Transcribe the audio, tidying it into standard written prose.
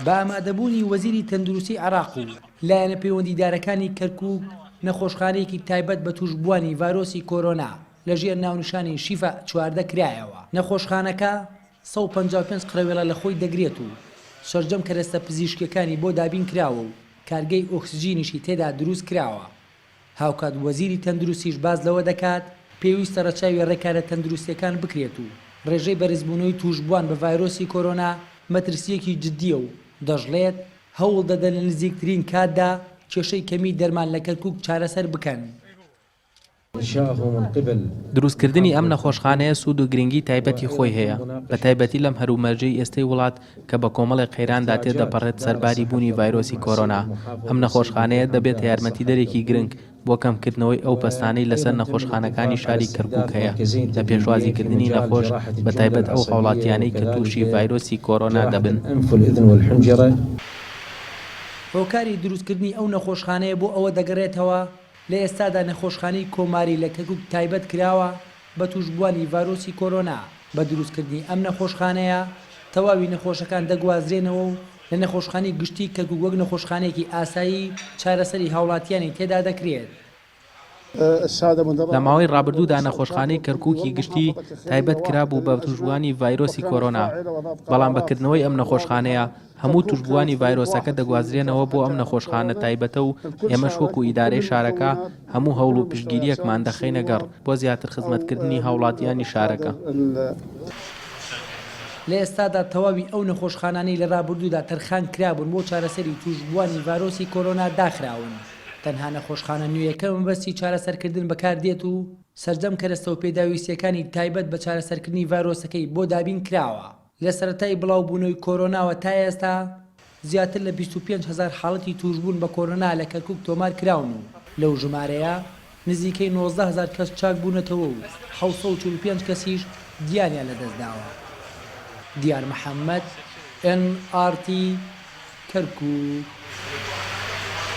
بە ئامادەبوونی وەزیری تەندروستی عێراق و لایەنە پەیوەندیدارەکانی کەرکووک نەخۆشخانەیەکی تایبەت بە توشبووانی ڤایرۆسی کۆرۆنا لەژێر ناونیشانی شیفا 14 کرایەوە. نەخۆشخانەکە 155 قرەوێڵە لە خۆی دەگرێت و شەرجەم کەرەستە پزیشکیەکانی بۆ دابین کراوە و کارگەی ئۆکسجینیشی تێدا دروست کراوە. هاوکات وەزیری تەندروستیش باز لەوە دەکات پێویستە ڕەچاوی ڕێکارە تەندروستیەکان بکرێت و ڕێژەی بەرزبوونەوەی توشبووان بە ڤایرۆسی کۆرۆنا مەترسیەکی جددیە و دەژڵێت هەوڵ دەدە لە نزیکترین کاتدا کێشەی کەمی دەرمان لە کەرکووک چارەسەر بکەن. دروستکردنی ئەم نەخۆشخانەیە سوود و گرنگی تایبەتی خۆی هەیە، بە تایبەتی لەم هەرومەرجەی ئێستەی وڵات کە بە کۆمەڵی قەیراندا تێدەپەڕێت سەرباری بوونی ڤایرۆسی کۆرۆنا. ئەم نەخۆشخانەیە دەبێت یارمەتیدەرێکی گرنگ بۆ کەمکردنەوەی ئەو پەستانەی لەسەر نەخۆشخانەکانی شاری کەرکووک هەیە لە پێشوازیکردنی نەخۆش بە تایبەت ئەو هاوڵاتیانەی کە تووشی ڤایرۆسی کۆرۆنا دەبن. هۆکاری دروستکردنی ئەو نەخۆشخانەیە بۆ ئەوە دەگەڕێتەوە لە ئێستادا نەخۆشخانەی کۆماری لە کەرکووک تایبەت کراوە بە توشبووانی ڤایرۆسی کۆرۆنا. بە دروستکردنی ئەم نەخۆشخانەیە تەواوی نەخۆشەکان دەگوازرێنەوە و لە نەخۆشخانەی گشتی کەرکووک وەک نەخۆشخانەیەکی ئاسایی چارەسەری هاوڵاتیانی تێدا دەکرێت. لە ماوەی ڕابردوودا نەخۆشخانەی کەرکووکی گشتی تایبەت کرابوو بە توشبووانی ڤایرۆسی کۆرۆنا، بەڵام بەکردنەوەی ئەم نەخۆشخانەیە هەموو توشبووانی ڤایرۆسەکە دەگوازرێنەوە بۆ ئەم نەخۆشخانە تایبەتە و ئێمەش وەکو ئیدارەی شارەکە هەموو هەوڵ و پشتگیریەکمان دەخەینە گەڕ بۆ زیاتر خزمەتکردنی هاوڵاتیانی شارەکە. لە ئێستادا تەواوی ئەو نەخۆشخانانەی لە ڕابردوودا تەرخان کرابوون بۆ چارەسەری توشبووانی ڤایرۆسی کۆرۆنا داخراون. تەنها نەخۆشخانە نوێیەکە مەبەستی چارەسەرکردن بەکاردێت و سەرجەم کەرەستە و پێداویستیەکانی تایبەت بە چارەسەرکردنی ڤایرۆسەکەی بۆ دابین کراوە. لە سەرەتای بڵاوبوونەوەی کۆرۆناوە تا ئێستا زیاتر لە 25,000 حاڵەتی توشبوون بە کۆرۆنا لە کەرکووک تۆمار کراون و لەو ژمارەیە نزیکەی 19,000 کەس چاک بوونەتەوە و 745 کەسیش گیانیان لەدەستداوە. دیار محەممەد NRT کەرکووک.